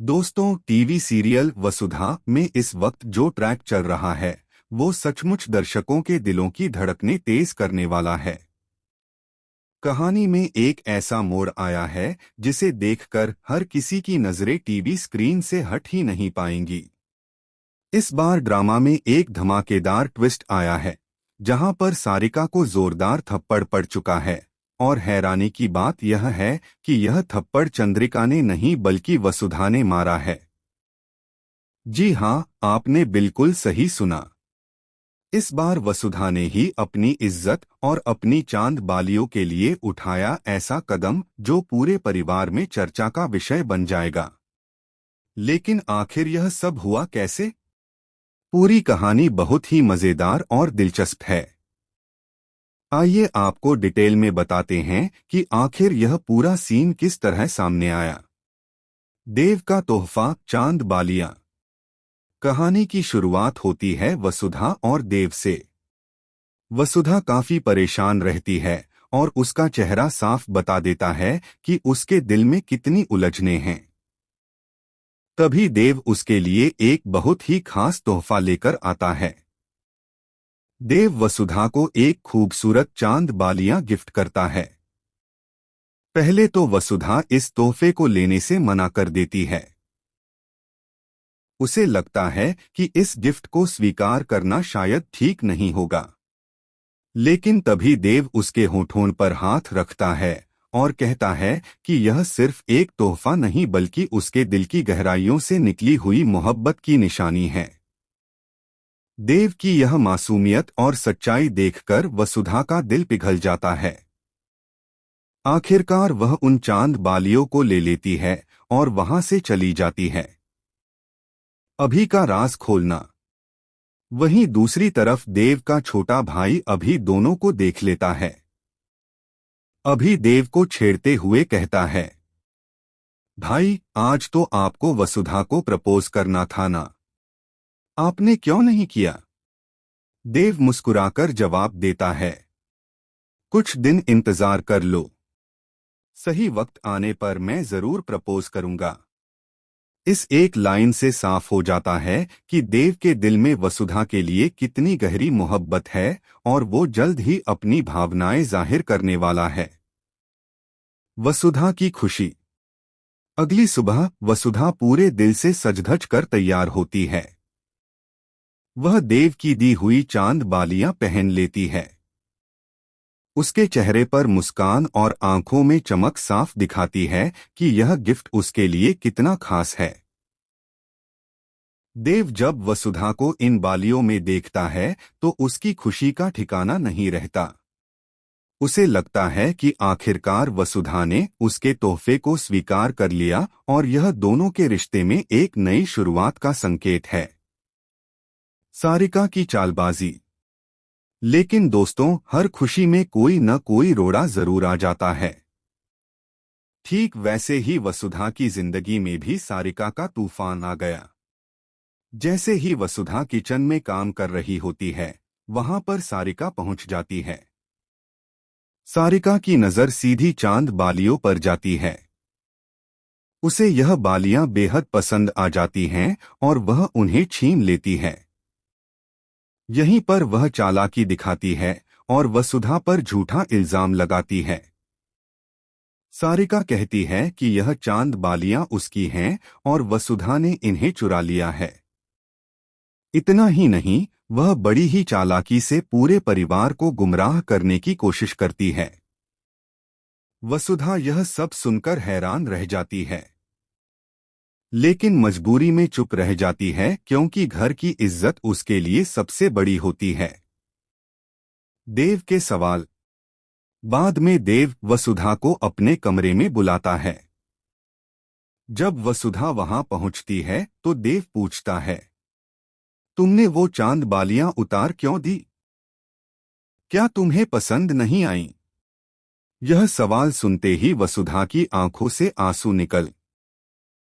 दोस्तों, TV serial वसुधा में इस वक्त जो ट्रैक चल रहा है वो सचमुच दर्शकों के दिलों की धड़कनें तेज करने वाला है। कहानी में एक ऐसा मोड़ आया है जिसे देखकर हर किसी की नजरें टीवी स्क्रीन से हट ही नहीं पाएंगी। इस बार ड्रामा में एक धमाकेदार ट्विस्ट आया है, जहां पर सारिका को जोरदार थप्पड़ पड़ चुका है। और हैरानी की बात यह है कि यह थप्पड़ चंद्रिका ने नहीं बल्कि वसुधा ने मारा है। जी हाँ, आपने बिल्कुल सही सुना। इस बार वसुधा ने ही अपनी इज्जत और अपनी चांद बालियों के लिए उठाया ऐसा कदम जो पूरे परिवार में चर्चा का विषय बन जाएगा। लेकिन आखिर यह सब हुआ कैसे? पूरी कहानी बहुत ही मजेदार और दिलचस्प है। आइए आपको डिटेल में बताते हैं कि आखिर यह पूरा सीन किस तरह सामने आया। देव का तोहफा, चांद बालियां। कहानी की शुरुआत होती है वसुधा और देव से। वसुधा काफी परेशान रहती है और उसका चेहरा साफ बता देता है कि उसके दिल में कितनी उलझनें हैं। तभी देव उसके लिए एक बहुत ही खास तोहफा लेकर आता है। देव वसुधा को एक खूबसूरत चांद बालियां गिफ्ट करता है। पहले तो वसुधा इस तोहफे को लेने से मना कर देती है। उसे लगता है कि इस गिफ्ट को स्वीकार करना शायद ठीक नहीं होगा। लेकिन तभी देव उसके होठों पर हाथ रखता है और कहता है कि यह सिर्फ एक तोहफा नहीं बल्कि उसके दिल की गहराइयों से निकली हुई मोहब्बत की निशानी है। देव की यह मासूमियत और सच्चाई देखकर वसुधा का दिल पिघल जाता है। आखिरकार वह उन चांद बालियों को ले लेती है और वहां से चली जाती है। अभी का राज खोलना। वहीं दूसरी तरफ देव का छोटा भाई अभी दोनों को देख लेता है। अभी देव को छेड़ते हुए कहता है, भाई, आज तो आपको वसुधा को प्रपोज करना था ना, आपने क्यों नहीं किया? देव मुस्कुराकर जवाब देता है, कुछ दिन इंतजार कर लो, सही वक्त आने पर मैं जरूर प्रपोज करूंगा। इस एक लाइन से साफ हो जाता है कि देव के दिल में वसुधा के लिए कितनी गहरी मोहब्बत है और वो जल्द ही अपनी भावनाएं जाहिर करने वाला है। वसुधा की खुशी। अगली सुबह वसुधा पूरे दिल से सज-धज कर तैयार होती है। वह देव की दी हुई चांद बालियां पहन लेती है। उसके चेहरे पर मुस्कान और आंखों में चमक साफ दिखाती है कि यह गिफ्ट उसके लिए कितना खास है। देव जब वसुधा को इन बालियों में देखता है तो उसकी खुशी का ठिकाना नहीं रहता। उसे लगता है कि आखिरकार वसुधा ने उसके तोहफे को स्वीकार कर लिया और यह दोनों के रिश्ते में एक नई शुरुआत का संकेत है। सारिका की चालबाजी। लेकिन दोस्तों, हर खुशी में कोई न कोई रोड़ा जरूर आ जाता है। ठीक वैसे ही वसुधा की जिंदगी में भी सारिका का तूफान आ गया। जैसे ही वसुधा किचन में काम कर रही होती है, वहां पर सारिका पहुंच जाती है। सारिका की नजर सीधी चांद बालियों पर जाती है। उसे यह बालियां बेहद पसंद आ जाती हैं और वह उन्हें छीन लेती है। यहीं पर वह चालाकी दिखाती है और वसुधा पर झूठा इल्जाम लगाती है। सारिका कहती है कि यह चांद बालियां उसकी हैं और वसुधा ने इन्हें चुरा लिया है। इतना ही नहीं, वह बड़ी ही चालाकी से पूरे परिवार को गुमराह करने की कोशिश करती है। वसुधा यह सब सुनकर हैरान रह जाती है, लेकिन मजबूरी में चुप रह जाती है क्योंकि घर की इज्जत उसके लिए सबसे बड़ी होती है। देव के सवाल। बाद में देव वसुधा को अपने कमरे में बुलाता है। जब वसुधा वहां पहुंचती है तो देव पूछता है, तुमने वो चांद बालियां उतार क्यों दी? क्या तुम्हें पसंद नहीं आईं? यह सवाल सुनते ही वसुधा की आंखों से आंसू निकल